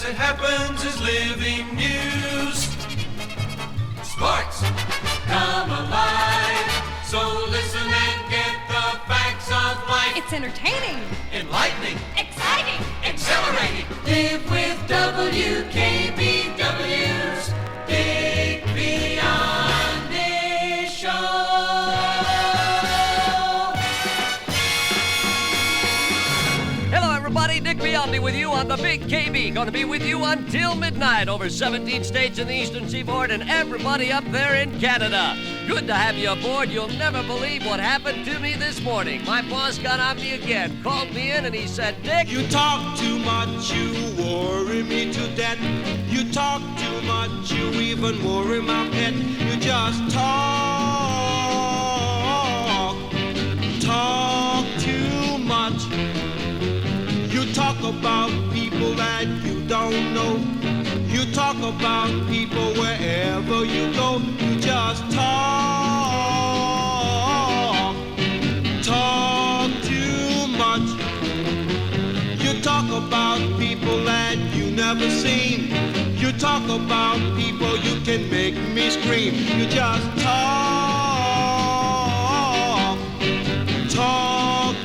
it happens is living news. Sports come alive, so listen and get the facts of life. It's entertaining, Enlightening, exciting, exhilarating. Live with WKBW's Big Biondi Show. Nick Biondi with you on the Big KB. Going to be with you until midnight over 17 states in the Eastern Seaboard and everybody up there in Canada. Good to have you aboard. You'll never believe what happened to me this morning. My boss got on me again, called me in, and he said, Dick, you talk too much, you worry me to death. You talk too much, you even worry my pet. You just talk too much. You talk about people that you don't know. You talk about people wherever you go. You just talk too much. You talk about people that you never seen. You talk about people you can make me scream. You just talk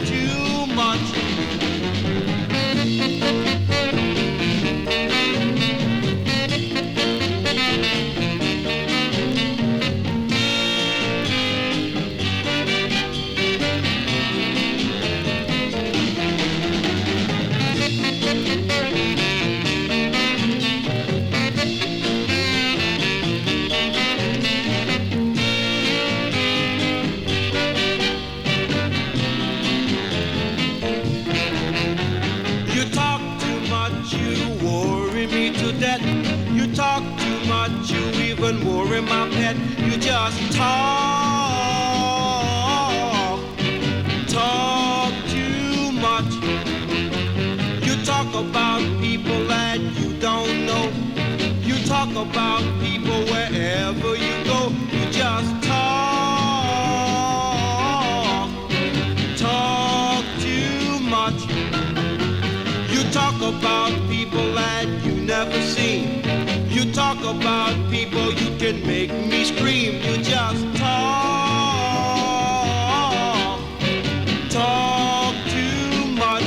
too much. You talk too much, you even worry my pet. You just talk too much. You talk about people that you don't know. You talk about people wherever you go. You just talk too much. You talk about people that you never seen. You talk about people you can make me scream. You just talk too much.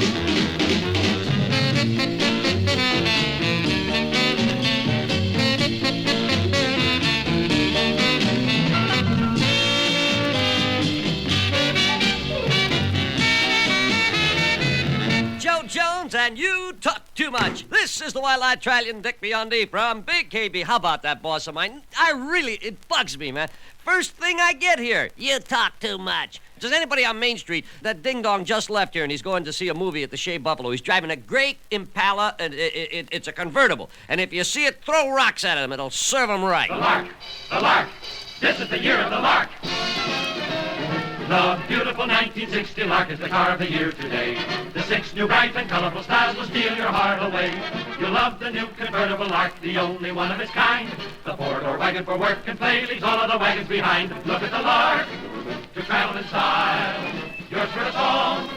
Joe Jones, and you talk too much. This is the Wild-Eyed Australian Dick Biondi from Big KB. How about that, boss of mine? It bugs me, man. First thing I get here, you talk too much. Does anybody on Main Street, that ding-dong just left here and he's going to see a movie at the Shea Buffalo. He's driving a great Impala, and it's a convertible. And if you see it, throw rocks at him. It'll serve him right. The lark, the lark. This is the year of the lark. The beautiful 1960 lark is the car of the year today. The 6 new bright and colorful styles will steal your heart away. You'll love the new convertible lark, the only one of its kind. The four-door wagon for work and play leaves all of the wagons behind. Look at the lark, to travel in style. Yours for a song,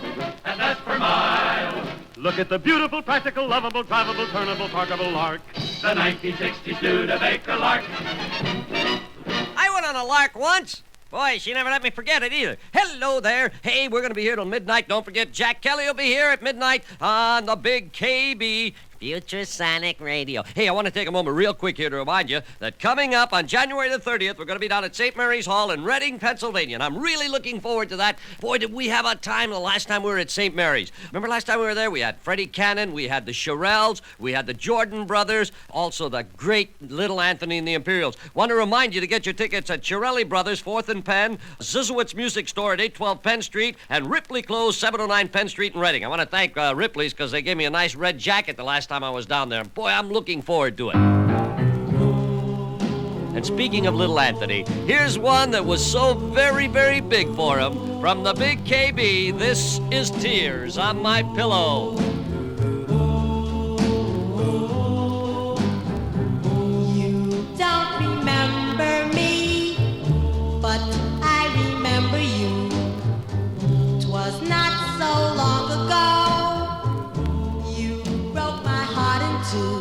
and that's per mile. Look at the beautiful, practical, lovable, drivable, turnable, parkable lark. The 1960 Studebaker lark. I went on a lark once. Boy, she never let me forget it either. Hello there. Hey, we're going to be here till midnight. Don't forget, Jack Kelly will be here at midnight on the Big KB Future Sonic Radio. Hey, I want to take a moment real quick here to remind you that coming up on January the 30th, we're going to be down at St. Mary's Hall in Reading, Pennsylvania, and I'm really looking forward to that. Boy, did we have a time the last time we were at St. Mary's. Remember last time we were there? We had Freddie Cannon, we had the Shirelles, we had the Jordan Brothers, also the great Little Anthony and the Imperials. Want to remind you to get your tickets at Shirelli Brothers, 4th and Penn, Zizowitz Music Store at 812 Penn Street, and Ripley Clothes, 709 Penn Street in Reading. I want to thank Ripley's because they gave me a nice red jacket the last time I was down there. Boy, I'm looking forward to it. And speaking of Little Anthony, here's one that was so very, very big for him. From the Big KB, this is Tears on My Pillow. You don't remember me, but I remember you. 'Twas not so long ago, you broke my heart in two.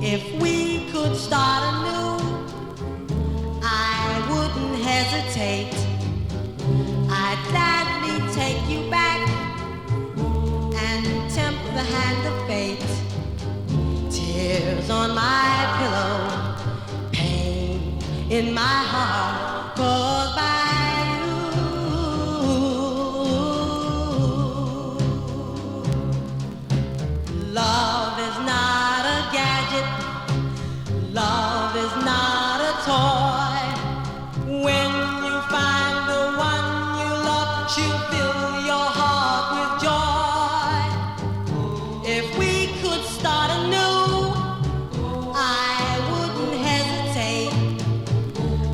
If we could start anew, I wouldn't hesitate. I'd gladly take you back and tempt the hand of fate. Tears on my pillow, pain in my heart caused by you. Love is not a gadget, love is not a toy. When you find the one you love, she'll fill your heart with joy. If we could start anew, I wouldn't hesitate.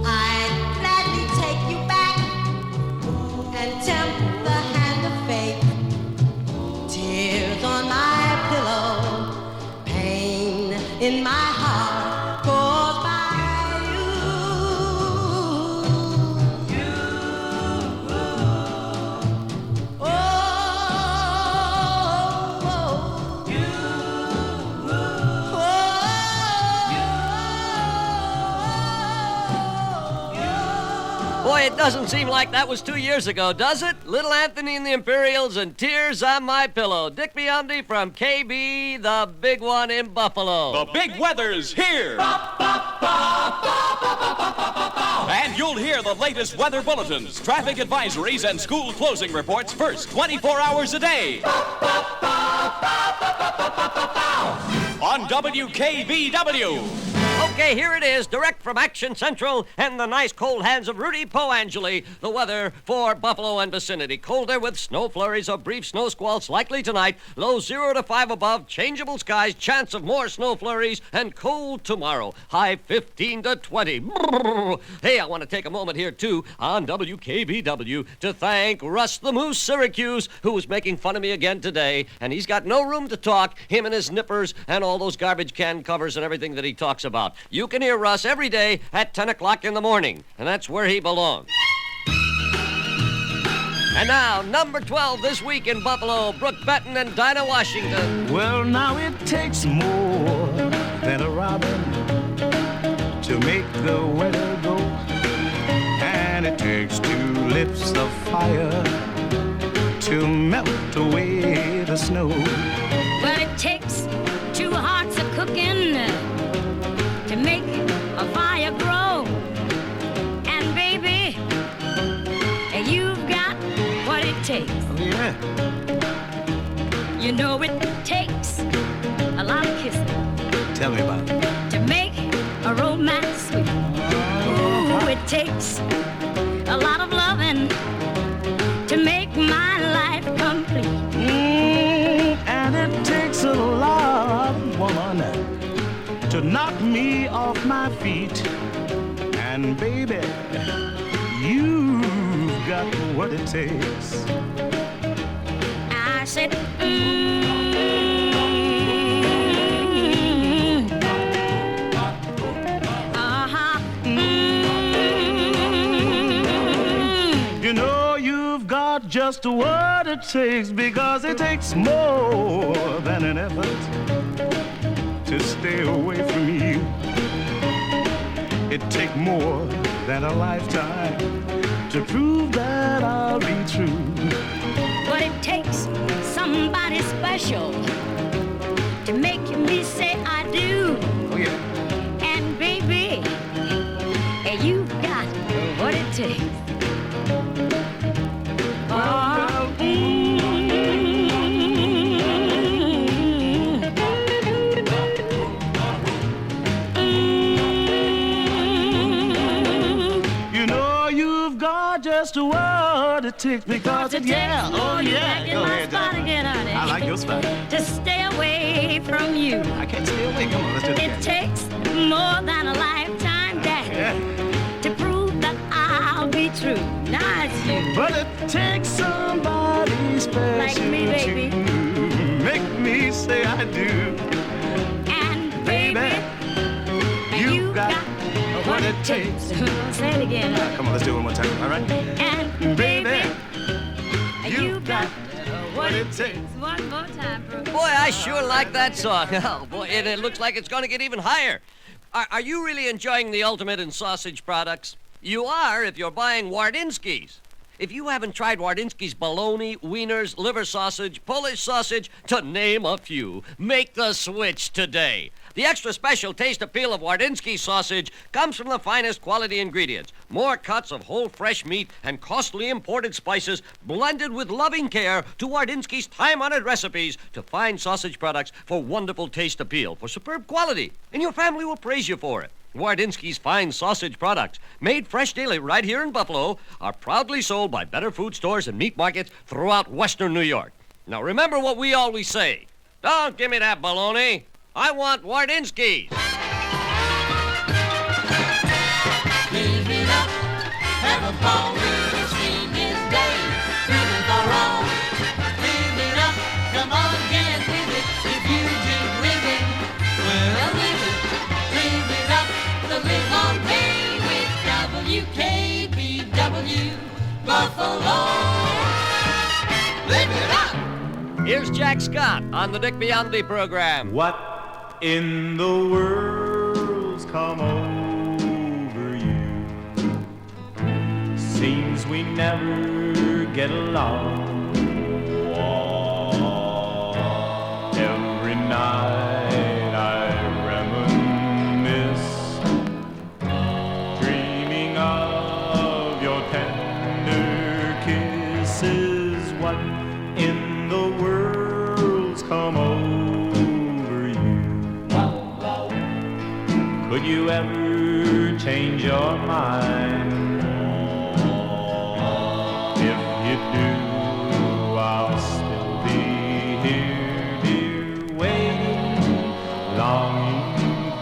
I'd gladly take you back and tempt the hand of fate. Tears on my pillow, pain in my heart caused by you. Oh, you. Boy, it doesn't seem like that was 2 years ago, does it? Little Anthony and the Imperials and Tears on My Pillow. Dick Biondi from KB, the big one in Buffalo. The big weather's here. And you'll hear the latest weather bulletins, traffic advisories, and school closing reports first 24 hours a day. On WKBW. Okay, here it is, direct from Action Central and the nice cold hands of Rudy Poangeli. The weather for Buffalo and vicinity. Colder with snow flurries or brief snow squalls likely tonight. Low 0 to 5 above, changeable skies, chance of more snow flurries, and cold tomorrow. High 15 to 20. Brrr. Hey, I want to take a moment here, too, on WKBW to thank Russ the Moose Syracuse, who was making fun of me again today, and he's got no room to talk, him and his nippers and all those garbage can covers and everything that he talks about. You can hear Russ every day at 10 o'clock in the morning, and that's where he belongs. And now, number 12 this week in Buffalo, Brooke Benton and Dinah Washington. Well, now it takes more than a robin to make the weather go, and it takes two lips of fire to melt away the snow. Well, it takes two hearts of cooking to make a fire grow. And baby, you've got what it takes. Oh, yeah. You know it takes a lot of kissing Tell me about it. to make a romance sweet. Ooh, it takes a lot of loving to make my life complete. And it takes a lot, woman, to knock me off my feet. And baby, you've got what it takes. I said, You know you've got just what it takes, because it takes more than an effort to stay away from you. It takes more than a lifetime to prove that I'll be true. but it takes somebody special to make me say I do. Oh yeah. And baby, you've got what it takes. You know you've got just what it takes, because it, yeah, oh yeah. Go ahead, spot again, honey. I like your spot. To stay away from you. I can't stay away. Come on, let's do it It again. takes more than a lifetime, Daddy, Yeah. to prove that I'll be true. Now it's you. But it takes somebody special Like me, baby. to make me say I do. And baby, you got what it takes. Say it again. Come on, let's do it one more time, all right? And baby, you got what what it takes. One more time, Brooks. Boy, I sure like that song. Oh, boy, and it looks like it's going to get even higher. Are you really enjoying the ultimate in sausage products? You are if you're buying Wardinsky's. If you haven't tried Wardinsky's bologna, wieners, liver sausage, Polish sausage, to name a few, make the switch today. The extra special taste appeal of Wardinsky's sausage comes from the finest quality ingredients. More cuts of whole fresh meat and costly imported spices blended with loving care to Wardinsky's time-honored recipes to fine sausage products for wonderful taste appeal, for superb quality. And your family will praise you for it. Wardinsky's fine sausage products, made fresh daily right here in Buffalo, are proudly sold by better food stores and meat markets throughout western New York. Now remember what we always say. Don't give me that baloney. I want Wardinsky's. Live it up, have a ball with a swing his day. Living for all, live it up, come on, get with it. If you dig living, well, live it up, the live on day with WKBW Buffalo. Live it up. Here's Jack Scott on the Dick Biondi program. What in the world's come over you? Seems we never get along. Every night I reminisce, dreaming of your tender kisses. What in the world's come over? Could you ever change your mind? If you do, I'll still be here, dear, waiting, longing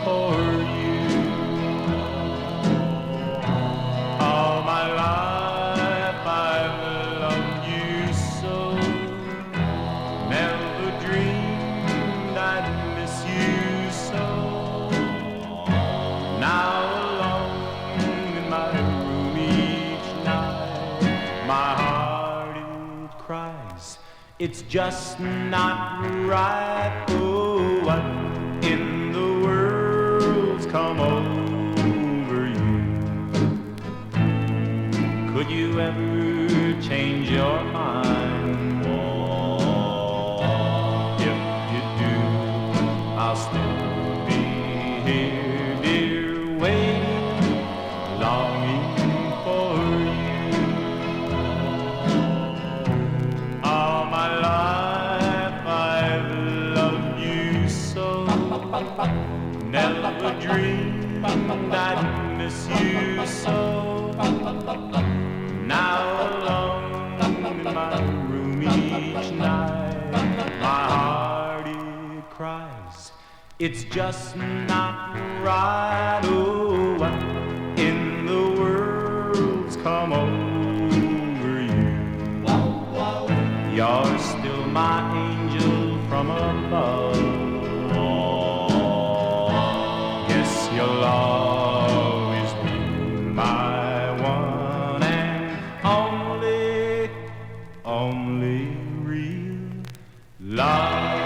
for you. All my life I've loved you so, never dreamed I'd miss you so. Now alone in my room each night, my heart it cries, it's just not right. Oh, what in the world's come over you? Could you ever change your mind? If you do, I'll still be here, dear, waiting, longing for you. All my life I've loved you so, never dreamed I'd miss you so. Now alone in my room each night, my heart it cries, it's just not right. Oh, what in the world's come over you? You're still my angel from above. Guess you'll always be my one and only real love.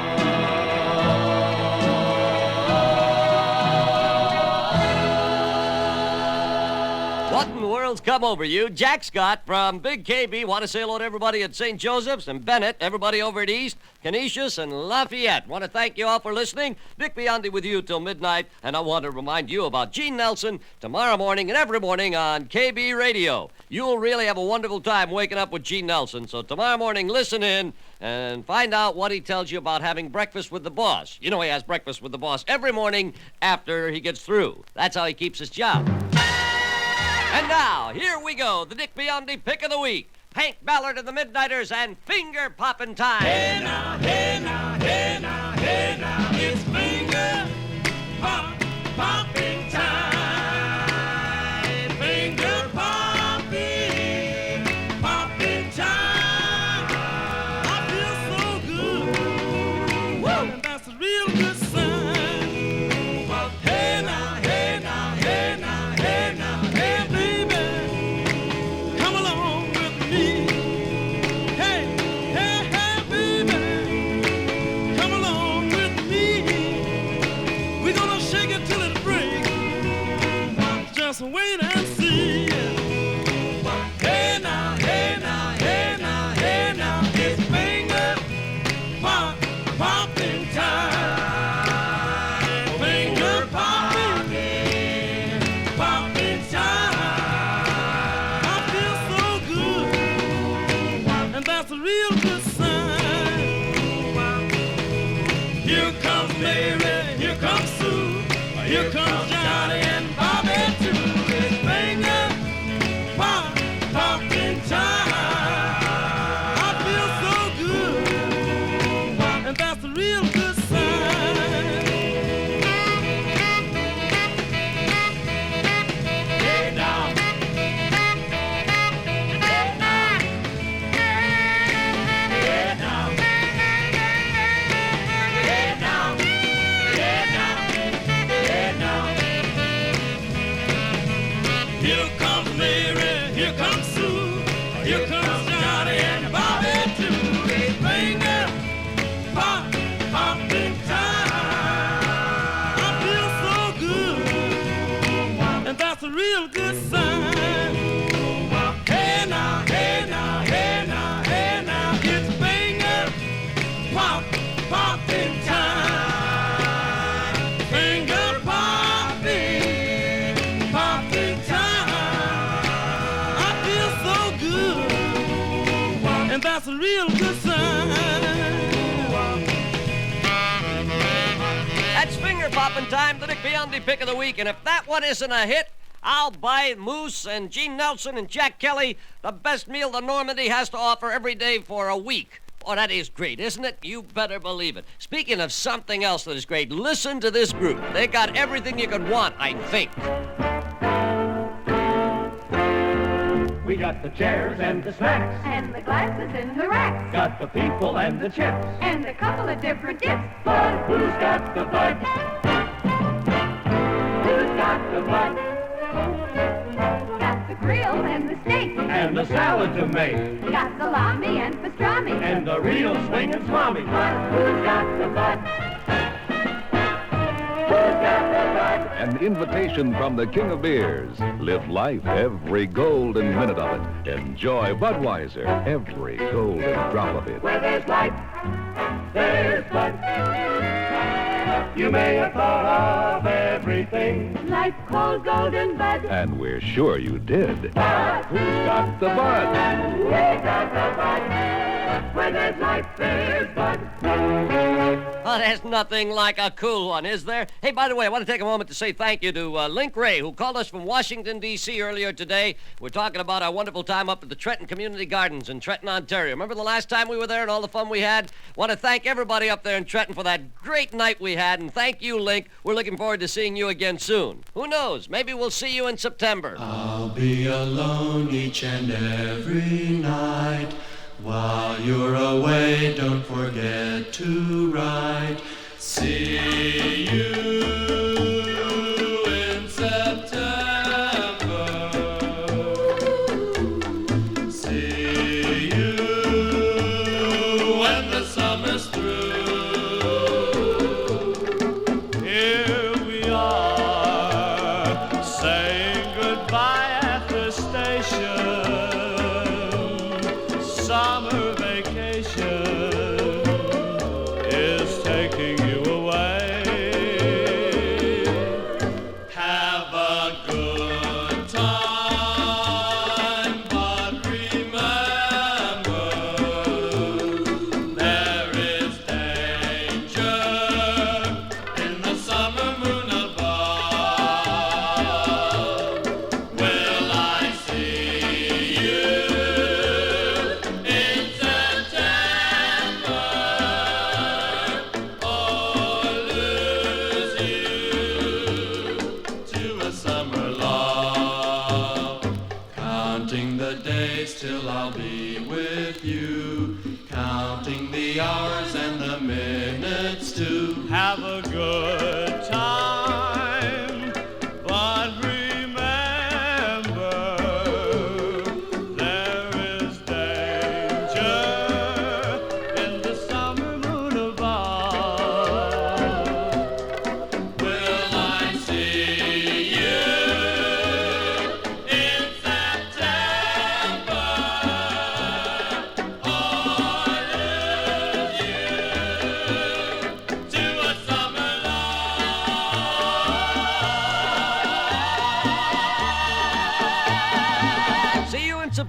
What in the world's come over you? Jack Scott from Big KB. Want to say hello to everybody at St. Joseph's and Bennett, everybody over at East, Canisius, and Lafayette. Want to thank you all for listening. Dick Biondi with you till midnight, and I want to remind you about Gene Nelson tomorrow morning and every morning on KB Radio. You'll really have a wonderful time waking up with Gene Nelson, so tomorrow morning listen in and find out what he tells you about having breakfast with the boss. You know he has breakfast with the boss every morning after he gets through. That's how he keeps his job. And now, here we go, the Dick Biondi Pick of the Week. Hank Ballard and the Midnighters and Finger Poppin' Time. Hey now, hey now, hey now, hey now, it's finger popping time. Finger popping time. I feel so good. Woo! And that's a real good sign. Hey now, hey now, hey now, hey now, hey baby, come along with me. Hey, hey, hey, baby. just wait and see. Hey now, hey now, hey now, hey now, it's finger popping time. Finger popping time. I feel so good, and that's a real good sign. Here comes Mary, here comes Sue, here comes Johnny and Bobby too. It's finger popping time. I feel so good, and that's a real good sign. Hey now, hey now, hey now, hey now, hey now, hey now. Here comes Mary, here comes Sue, here comes Johnny and Bobby too. It's finger popping time. I feel so good, and that's a real good sign. Hey now, hey now, hey now, hey now, it's finger popping time. Finger popping time. I feel so good, and that's a real good sign. That's finger popping time, the Nick Biondi pick of the week. And if that one isn't a hit, I'll buy Moose and Gene Nelson and Jack Kelly the best meal the Normandy has to offer every day for a week. Oh, that is great, isn't it? You better believe it. Speaking of something else that is great, listen to this group. They got everything you could want, I think. We got the chairs and the snacks, And the glasses in the racks. got the people and the chips. And a couple of different dips. But who's got the bud? Who's got the bud? Got the grill and the steak. And the salad to make. Got salami and pastrami. And the real swinging swami. But who's got the bud? Who's got the bud? An invitation from the King of Beers. Live life every golden minute of it. Enjoy Budweiser every golden drop of it. Where there's life, there's bud. You may have thought of everything. Life cold golden bud. And we're sure you did. But who's got The Bud. Who's got the bud? Where there's life, there's bud. Oh, there's nothing like a cool one, is there? Hey, by the way, I want to take a moment to say thank you to Link Ray, who called us from Washington, D.C. earlier today. We're talking about our wonderful time up at the Trenton Community Gardens in Trenton, Ontario. Remember the last time we were there and all the fun we had? Want to thank everybody up there in Trenton for that great night we had, and thank you, Link. We're looking forward to seeing you again soon. Who knows? Maybe we'll see you in September. I'll be alone each and every night. While you're away, don't forget to write. See you in September. See you when the summer's through. Here we are, saying goodbye at the station. Summer vacation is taking you away.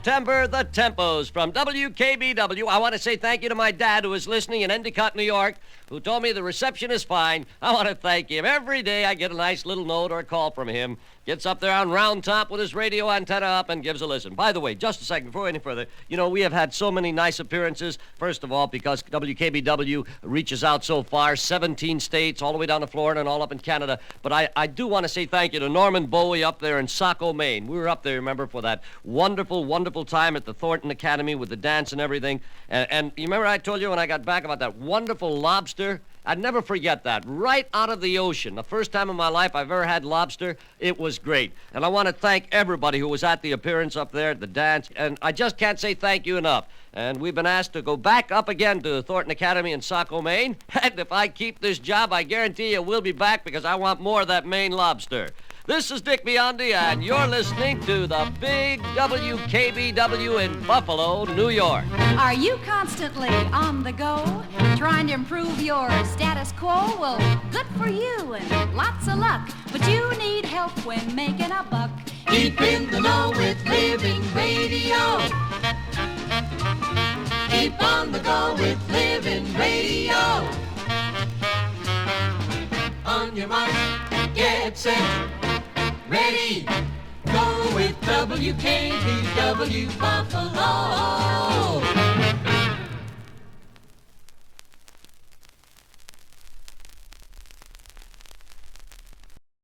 September, the Tempos from WKBW. I want to say thank you to my dad who is listening in Endicott, New York, who told me the reception is fine. I want to thank him. Every day I get a nice little note or a call from him. Gets up there on Round Top with his radio antenna up and gives a listen. By the way, just a second before any further, you know, we have had so many nice appearances. First of all, because WKBW reaches out so far, 17 states, all the way down to Florida and all up in Canada. But I do want to say thank you to Norman Bowie up there in Saco, Maine. We were up there, remember, for that wonderful, wonderful time at the Thornton Academy with the dance and everything. And you remember I told you when I got back about that wonderful lobster? I'd never forget that. Right out of the ocean. The first time in my life I've ever had lobster. It was great. And I want to thank everybody who was at the appearance up there at the dance. And I just can't say thank you enough. And we've been asked to go back up again to Thornton Academy in Saco, Maine. And if I keep this job, I guarantee you we'll be back because I want more of that Maine lobster. This is Dick Biondi, and you're listening to the big WKBW in Buffalo, New York. Are you constantly on the go, trying to improve your status quo? Well, good for you and lots of luck. But you need help when making a buck. Keep in the know with Living Radio. Keep on the go with Living Radio. On your mark, get set, ready, go with WKBW Buffalo.